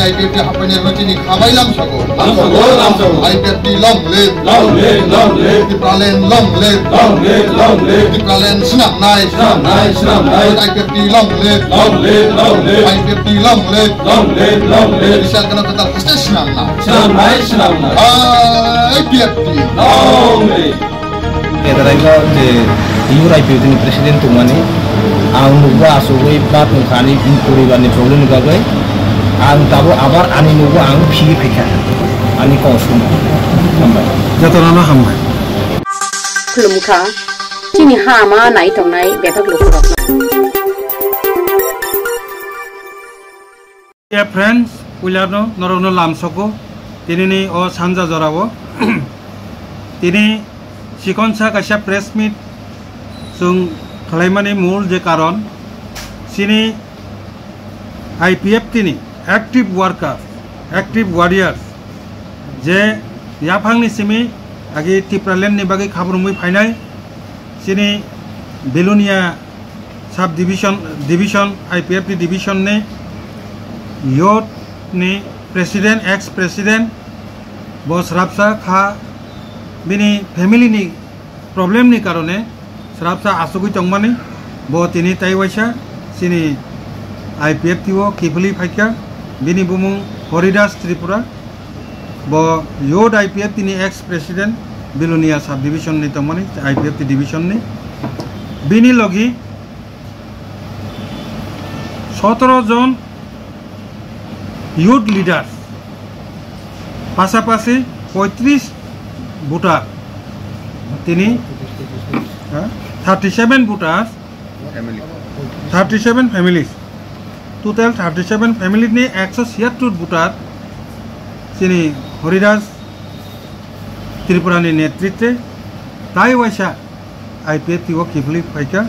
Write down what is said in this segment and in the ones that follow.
IPFT hapanya macini kabailam sago. IPFT long live. Tipralen long live. Tipralen senam naik. IPFT long live. IPFT long live. Bisa kena tetap pasti senam naik. IPFT long live. Kedaraiga de iur IPFT ni presiden tumani ang nugwa asogoi bat nukhani puribani problem nugagai ang tabo abar ani nugo ang phi phika ani kosum hambai jatorana hambai khulumkha chini hama nai tongnai bethak lukurok ya friends ularno norono lamsoko tinini o sanja jorabo tini sikonsa kaisa press meet sung khlaimani mul je karon sini IPF tini active worker, active warriors. Je yapang ni simi agi Tipralen ni bagi khabar mui fainai sini Belonia sub division IPF division ne yot ni president ex president bos Srapsa kha bini family ni problem ni karone Srapsa asugui tongmani bo tini taiwaisa sini IPF tiwo kifli phaika bini bumung Horidas Tripura bo yod IPF tini ex president Belonia sub division ni tomani IPF division ni bini logi 17 জন youth leaders পাশাপাশি 35 voter তিনি 37 voters 37 families total 37 family ni 176 voter sini Horidas Tripura ni netritwe tai waisa IPF tiwo kifli phaika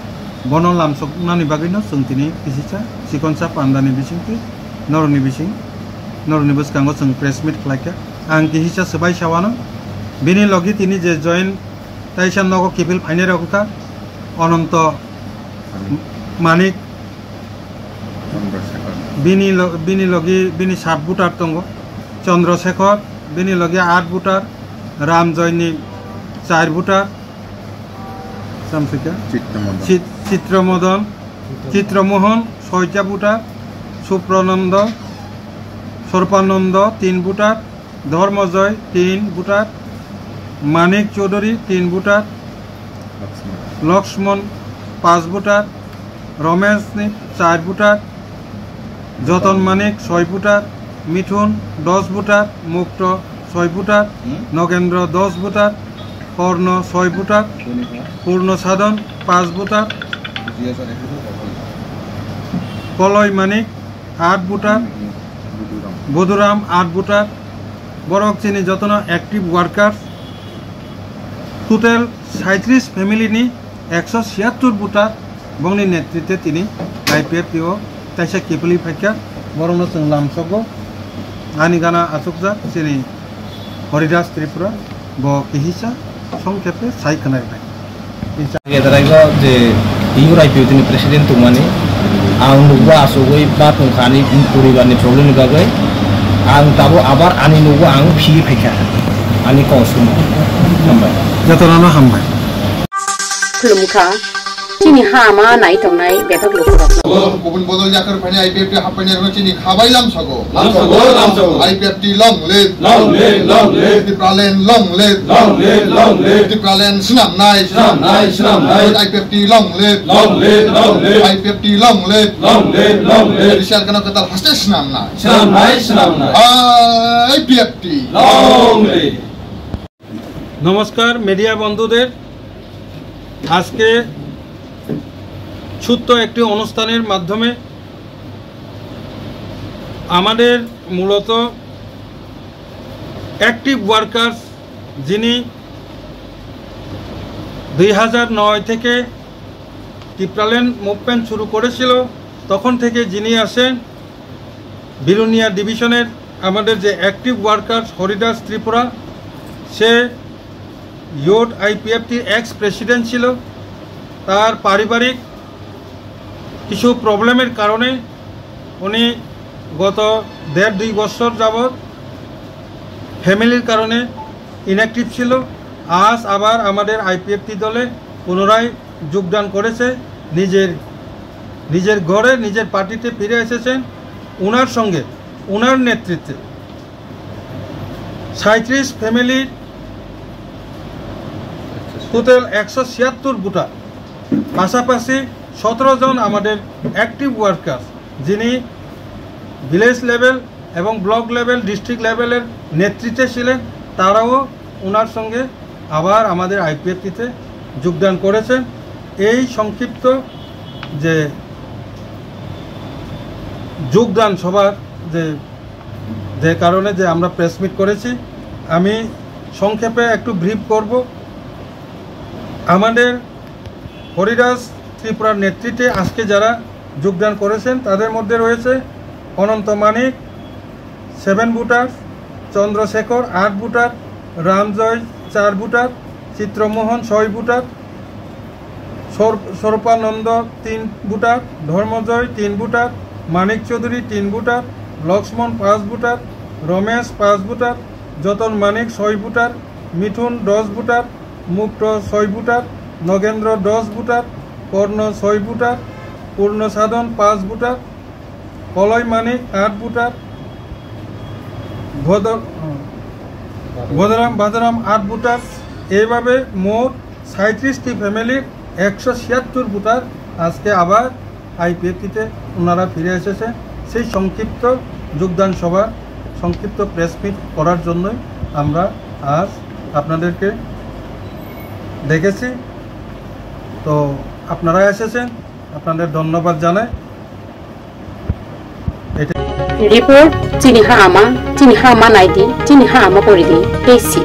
bono lamsokna ni bagino sungtini kisisa sikonsa pandani bisingti noroni buskango sung press meet khlaika ang kisisa sebai sawano bini logi tini je join taishan nogo kifil phaine rokka Ononto Manik bini logi bini 7 voter tongo Chandrasekhar bini logi 8 voter Ramjoyni 4 voter samsika Chitramohan 6 voter Suprananda Sorpananda 3 voter Dharmajoy 3 voter Manik Chaudhary 3 voter Lakshman 5 voter Ramesh ni 4 voter Joton Manik 6 voter Mithun 10 voter Mukta 6 voter Nagendra 10 voter Porno 6 voter Purno Sadhan 5 voter Poloy Manik 8 voter Bodhuram 8 voter Borok chini jotona active workers total 37 family ni 176 voter bongni netritwe tini IPF tiwo taisa kifli phaika borono sung lamsogo ani gana asukja sini Horidas Tripura bo kihisa songkepe sai khanai bai kedaraiga je iur IPF ni president tumani ang nugwa asogoi bat nukhani puribani problem gagai ang tabo abar ani nugwa ang phi phaika ani kosum hambai jatorana hambai khulumkha chini hama nai tongnai bethak lukurok kubun bodol jakar phani IPF hapanya macini kabailam sago IPF long live Tipralen long live Tipralen senam naik IPF long live IPF long live bisa kena tetap pasti senam naik IPF long live নমস্কার media বন্ধুদের আজকে ছোট্ট একটি অনুষ্ঠানের মাধ্যমে আমাদের মূলত active workers যিনি 2009 থেকে টিপ্রাল্যান্ড মুভমেন্ট শুরু করেছিল তখন থেকে যিনি আসেন বিলোনিয়া ডিভিশনের আমাদের যে অ্যাক্টিভ ওয়ার্কার্স হরিদাস ত্রিপুরা, সে ইউথ আইপিএফটির এক্স প্রেসিডেন্ট ছিল। তার পারিবারিক কিছু প্রবলেমের কারণে উনি গত 1.5-2 বছর যাবৎ ফ্যামিলির কারণে ইনঅ্যাক্টিভ ছিল। আজ আবার আমাদের আইপিএফটি দলে পুনরায় যোগদান করেছে, নিজের ঘরে নিজের পার্টিতে ফিরে এসেছেন। ওনার সঙ্গে ওনার নেতৃত্বে 37 ফ্যামিলির টোটাল 176 ভোটার, পাশাপাশি 17 জন আমাদের অ্যাক্টিভ ওয়ার্কার্স যিনি ভিলেজ লেভেল এবং ব্লক লেভেল ডিস্ট্রিক্ট লেভেলের নেতৃত্বে ছিলেন, তারাও ওনার সঙ্গে আবার আমাদের আইপিএফটিতে যোগদান করেছেন। এই সংক্ষিপ্ত যে যোগদান সবার যে কারণে যে আমরা প্রেস মিট করেছি, আমি সংক্ষেপে একটু ব্রিফ করব। আমাদের হরিদাস ত্রিপুরার নেতৃত্বে আজকে যারা যোগদান করেছেন তাদের মধ্যে রয়েছে Ananta Manik 7 voter, Chandrashekhar 8 voter, Ramjoy 4 voter, Chitramohan 6 voter, Swarupananda 3 voter, Dharmajoy 3 voter, Manik Chowdhury 3 voter, Lakshman 5 voter, Ramesh 5 voter, Jatan Manik 6 voter, Mithun 10 voter, Mukta 6 voter, Nagendra 10 voter, Karna 6 voter, Purna Sadhan 5 voter, Kaloy Manik 8 voter, Bhadram 8 voter. এইভাবে মোট 37টি ফ্যামিলির 176 ভোটার আজকে আবার আইপিএফটিতে ওনারা ফিরে এসেছে। সেই সংক্ষিপ্ত যোগদান সভার সংক্ষিপ্ত প্রেস মিট করার জন্যই আমরা আজ আপনাদেরকে দেখেছি। তো আপনারা এসেছেন, আপনাদের ধন্যবাদ জানাই। রিপোর্ট চিনি হা আমা নাইদি চিনি হা আমা পরিদি পেছি।